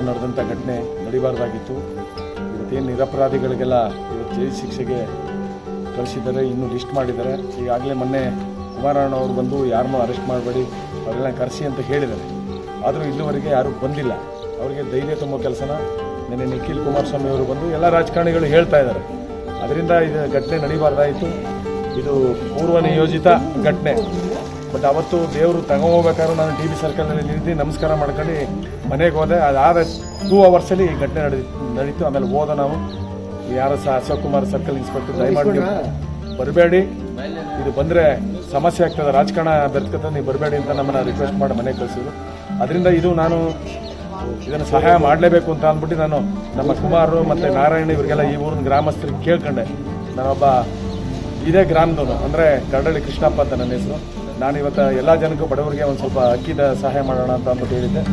ನಡೆದಂಥ ಘಟನೆ ನಡಿಬಾರ್ದಾಗಿತ್ತು. ಇವತ್ತೇನು ನಿರಪರಾಧಿಗಳಿಗೆಲ್ಲ ಇವತ್ತು ಜೈಲು ಶಿಕ್ಷೆಗೆ ಕಳಿಸಿದ್ದಾರೆ, ಇನ್ನೂ ಲಿಸ್ಟ್ ಮಾಡಿದ್ದಾರೆ. ಈಗಾಗಲೇ ಮೊನ್ನೆ ಕುಮಾರಣ್ಣ ಅವರು ಬಂದು ಯಾರನ್ನೂ ಅರೆಸ್ಟ್ ಮಾಡಬೇಡಿ, ಅವರೆಲ್ಲ ಕರೆಸಿ ಅಂತ ಹೇಳಿದ್ದಾರೆ. ಆದರೂ ಇಲ್ಲಿವರೆಗೆ ಯಾರೂ ಬಂದಿಲ್ಲ. ಅವರಿಗೆ ಧೈರ್ಯ ತುಂಬೋ ಕೆಲಸನ ನಿನ್ನೆ ನಿಖಿಲ್ ಕುಮಾರಸ್ವಾಮಿ ಅವರು ಬಂದು ಎಲ್ಲ ರಾಜಕಾರಣಿಗಳು ಹೇಳ್ತಾ ಇದ್ದಾರೆ. ಅದರಿಂದ ಇದು ಘಟನೆ ನಡಿಬಾರ್ದಾಯಿತು. ಇದು ಪೂರ್ವ ನಿಯೋಜಿತ ಘಟನೆ. ಬಟ್ ಅವತ್ತು ದೇವರು ತಗೊಂಡೋಗ್ಬೇಕಾದ್ರೆ ನಾನು ಟಿ ಬಿ ಸರ್ಕಲ್ನಲ್ಲಿ ನಿಂತು ನಮಸ್ಕಾರ ಮಾಡ್ಕೊಂಡು ಮನೆಗೆ ಹೋದೆ. ಅದಾದ 2 ಅವರ್ಸಲ್ಲಿ ಈ ಘಟನೆ ನಡೀತು. ಆಮೇಲೆ ಹೋದ ನಾವು ಯಾರು ಅಶೋಕ್ ಕುಮಾರ್ ಸರ್ಕಲ್ ಇನ್ಸ್ಪೆಕ್ಟರ್ ದಯಮಾಡಿ ನೀವು ಬರಬೇಡಿ, ಇದು ಬಂದರೆ ಸಮಸ್ಯೆ ಆಗ್ತದೆ, ರಾಜಕಾರಣ ಬೆರ್ತ್ಕೊತ ನೀವು ಬರಬೇಡಿ ಅಂತ ನಮ್ಮನ್ನು ರಿಕ್ವೆಸ್ಟ್ ಮಾಡಿ ಮನೆಗೆ ಕಳಿಸಿದ್ರು. ಅದರಿಂದ ಇದು ನಾನು ಇದನ್ನು ಸಹಾಯ ಮಾಡಲೇಬೇಕು ಅಂತ ಅಂದ್ಬಿಟ್ಟು ನಾನು ನಮ್ಮ ಕುಮಾರು ಮತ್ತು ನಾರಾಯಣ ಇವರಿಗೆಲ್ಲ ಈ ಊರಿನ ಗ್ರಾಮಸ್ಥರಿಗೆ ಕೇಳ್ಕೊಂಡೆ. ನಾನೊಬ್ಬ ಇದೇ ಗ್ರಾಮದವನು, ಅಂದರೆ ಕರಡಳ್ಳಿ ಕೃಷ್ಣಪ್ಪ ಅಂತ ನನ್ನ ಹೆಸರು. ನಾನು ಇವತ್ತು ಎಲ್ಲ ಜನಕ್ಕೂ ಬಡವರಿಗೆ ಒಂದು ಸ್ವಲ್ಪ ಅಕ್ಕಿದ ಸಹಾಯ ಮಾಡೋಣ ಅಂತ ಅಂದ್ಬಿಟ್ಟು ಹೇಳಿದ್ದೆ.